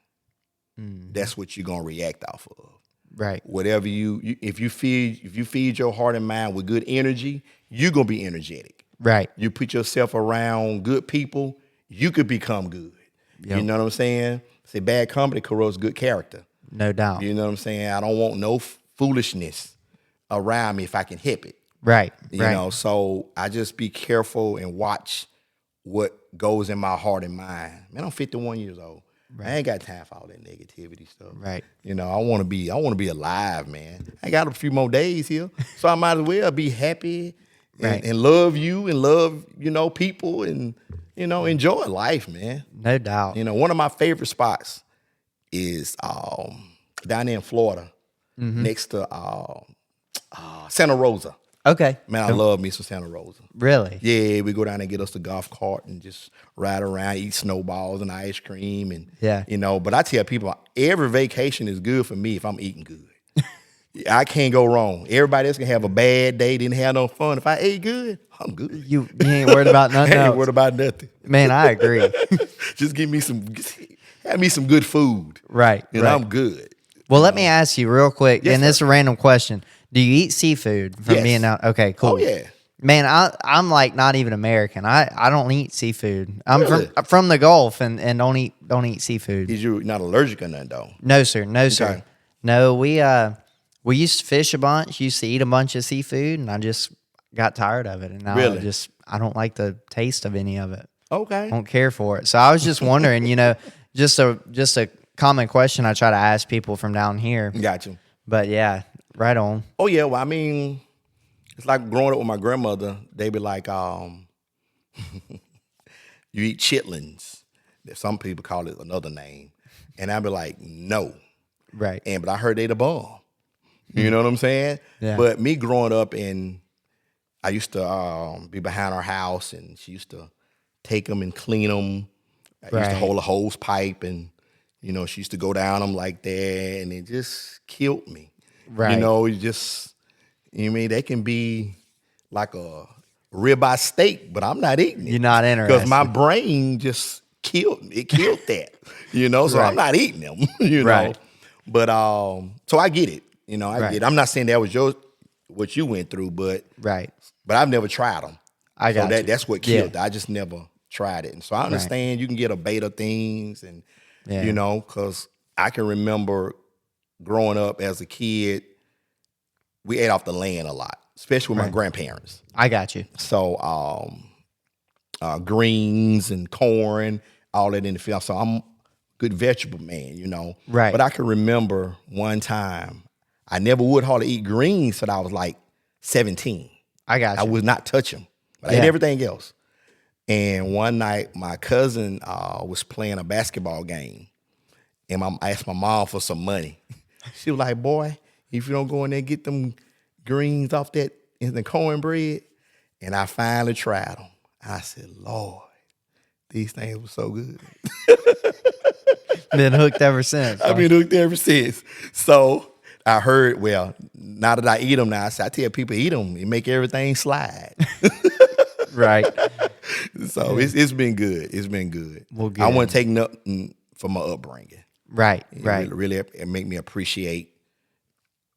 that's what you're gonna react off of. Right. Whatever if you feed your heart and mind with good energy, you're gonna be energetic. Right. You put yourself around good people, you could become good. Yep. You know what I'm saying? Say bad company corrupts good character. No doubt. You know what I'm saying? I don't want no foolishness around me if I can help it. Right. You right. know, so I just be careful and watch what goes in my heart and mind. Man, I'm 51 years old. Right. I ain't got time for all that negativity stuff. Right. You know, I want to be alive, man. I got a few more days here, so I might as well be happy and love you and love, you know, people and, you know, enjoy life, man. No doubt. You know, one of my favorite spots is down there in Florida, next to Santa Rosa. Okay. Man, I love me some Santa Rosa. Really? Yeah, we go down and get us the golf cart and just ride around, eat snowballs and ice cream, and you know. But I tell people, every vacation is good for me if I'm eating good. I can't go wrong. Everybody else can have a bad day, didn't have no fun. If I ate good, I'm good. You ain't worried about nothing I ain't else. worried about nothing. Man, I agree. Just have me some good food. Right. And I'm good. Well, let me ask you real quick, Yes, and this is a random question. Do you eat seafood from Yes. being out? Okay, cool. Oh yeah. Man, I'm like not even American. I don't eat seafood. I'm Really? from the Gulf and don't eat seafood. Is you not allergic or nothing though? No, sir. No, sir. Okay. No, we used to fish a bunch, used to eat a bunch of seafood, and I just got tired of it. And now Really? I don't like the taste of any of it. Okay. I don't care for it. So I was just wondering, just a common question I try to ask people from down here. Got you. But yeah, right on. Oh yeah, well I mean, it's like growing up with my grandmother. They be like, you eat chitlins. Some people call it another name, and I'd be like, no. Right. But I heard they the bomb. You know what I'm saying? Yeah. But me growing up, I used to be behind our house, and she used to take them and clean them. I used to Right. hold a hose pipe, and she used to go down them like that, and it just killed me. Right. You just, they can be like a ribeye steak, but I'm not eating it. You're not interested. Because my brain just killed that, so Right. I'm not eating them, Right. But so I get it, I Right. get it. I'm not saying that was what you went through, but Right. I've never tried them. I got you. That's what killed it. I just never tried it. And so I understand you can get a beta things and, Yeah. because I can remember growing up as a kid, we ate off the land a lot, especially with my grandparents. I got you. So greens and corn, all that in the field. So I'm a good vegetable man, Right. But I can remember one time I never would hardly eat greens till I was like 17. I got you. I would not touch them, but I Yeah. ate everything else. And one night, my cousin was playing a basketball game, and I asked my mom for some money. She was like, "Boy, if you don't go in there and get them greens off that and the cornbread," and I finally tried them. I said, "Lord, these things were so good." Been hooked ever since. I've been hooked ever since. So I heard, well, now that I eat them now, I tell people eat them. It make everything slide. Right. So it's been good. It's been good. Well, good. I wouldn't take nothing from my upbringing. Right. It Right. Really, it make me appreciate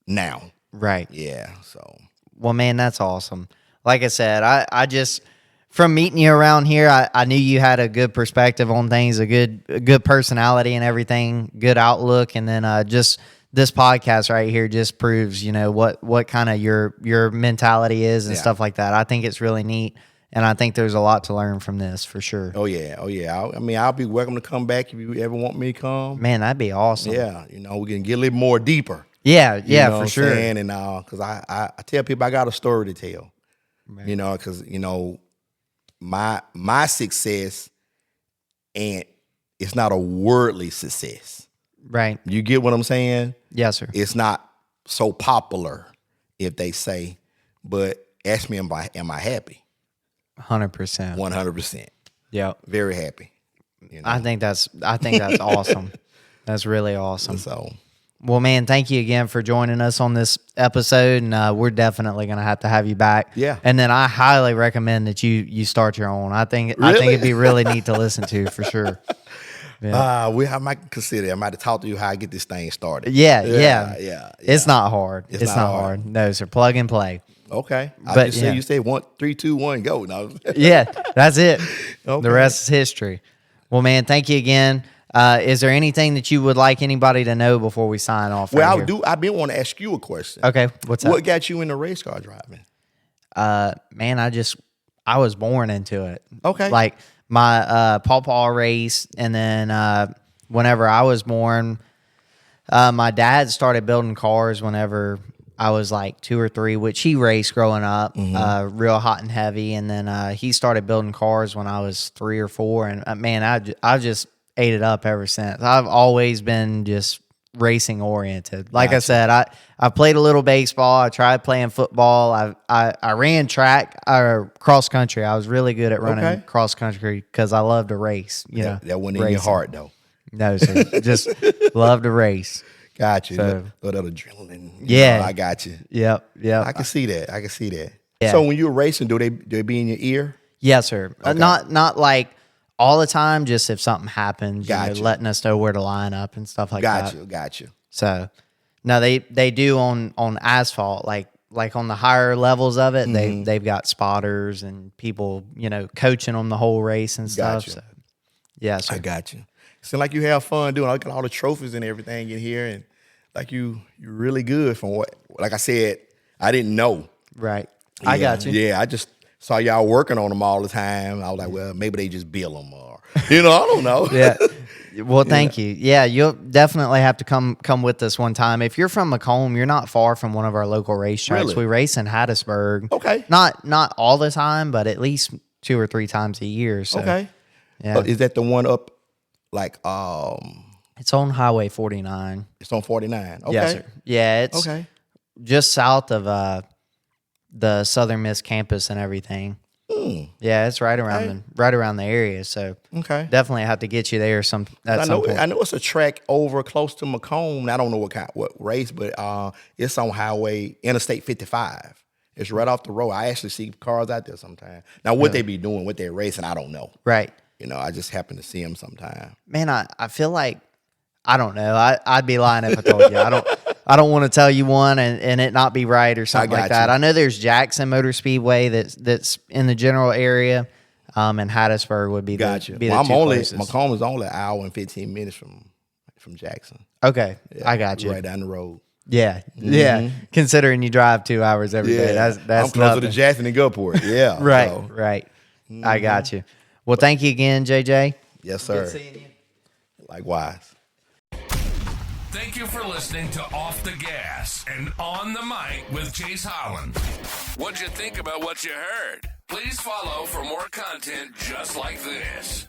now. Right. Yeah. So Well, man, that's awesome. Like I said, I just from meeting you around here, I knew you had a good perspective on things, a good personality and everything, good outlook, and then just this podcast right here just proves, what kind of your mentality is and Yeah. stuff like that. I think it's really neat, and I think there's a lot to learn from this for sure. oh yeah. I'll be welcome to come back if you ever want me to come. Man, that'd be awesome. Yeah. We can get a little more deeper. Yeah, You know for what I'm sure. saying? And because I tell people I got a story to tell. Because my success, and it's not a worldly success. Right. You get what I'm saying? Yes, sir. It's not so popular, if they say, but ask me, am I happy? 100%. 100%. Yep. Very happy. I think that's awesome. That's really awesome. So Well, man, thank you again for joining us on this episode, and we're definitely going to have you back. Yeah. And then I highly recommend that you start your own. I think it'd be really neat to listen to for sure. Yeah. I might consider it. I might have talked to you how I get this thing started. Yeah. It's not hard. It's not hard. No, sir. Plug and play. Okay. But, I just say yeah. you say 1, 3, 2, 1, go. No. Yeah, that's it. Okay. The rest is history. Well, man, thank you again. Is there anything that you would like anybody to know before we sign off? Well, right here? I've been wanting to ask you a question. Okay, what's up? What got you into race car driving? Man, I was born into it. Okay. Like my pawpaw raced, and then whenever I was born, my dad started building cars whenever I was like 2 or 3, which he raced growing up, real hot and heavy. And then he started building cars when I was 3 or 4. And man, I've just ate it up ever since. I've always been just racing oriented. Like I said, I played a little baseball. I tried playing football. I ran track or cross country. I was really good at running cross country because I love to race. You know, That wasn't in your heart, though. No, sir. Just love to race. Got you. So- that adrenaline. Yeah. I got you. Yep. I can see that. Yeah. So when you were racing, do they be in your ear? Yes, sir. Not like all the time. Just if something happens, Gotcha. letting us know where to line up and stuff like that. Got you. So, no, they do on asphalt. Like like on the higher levels of it, they've got spotters and people, coaching them the whole race and stuff. Gotcha. So, yeah, sir. I got you. Seem like you have fun doing. I look at all the trophies and everything in here, and like you're really good from what. Like I said, I didn't know. Right. I got you. Yeah, I just saw y'all working on them all the time. I was like, well, maybe they just bill them, or I don't know. Yeah. Well, thank you. Yeah, you'll definitely have to come with us one time. If you're from Macomb, you're not far from one of our local racetracks. Really? We race in Hattiesburg. Okay. Not all the time, but at least 2 or 3 times a year. So, Okay. Yeah. Is that the one up like It's on Highway 49. it's on 49? Okay. Yes, sir. Yeah, it's Okay. just south of the Southern Miss campus and everything. Yeah, it's right around the area. So Okay. definitely have to get you there at some point. I know it's a track over close to Macomb. I don't know what race, but it's on Interstate 55. It's right off the road. I actually see cars out there sometimes. Now, what they be doing, what they're racing, I don't know. Right. I just happen to see them sometime. Man, I feel like I don't know. I'd be lying if I told you. I don't want to tell you one and it not be right or something like that. you. I know there's Jackson Motor Speedway that's in the general area, and Hattiesburg would be the two closest. Macomb is only an hour and 15 minutes from Jackson. Okay, Yeah, I got you. right down the road. Yeah, yeah. Considering you drive 2 hours every day, that's I'm closer nothing. to Jackson than Gulfport. Yeah, Right, so. right. I got you. Well, thank you again, JJ. Yes, sir. Good seeing you. Likewise. Thank you for listening to Off the Gas and On the Mic with Chase Holland. What'd you think about what you heard? Please follow for more content just like this.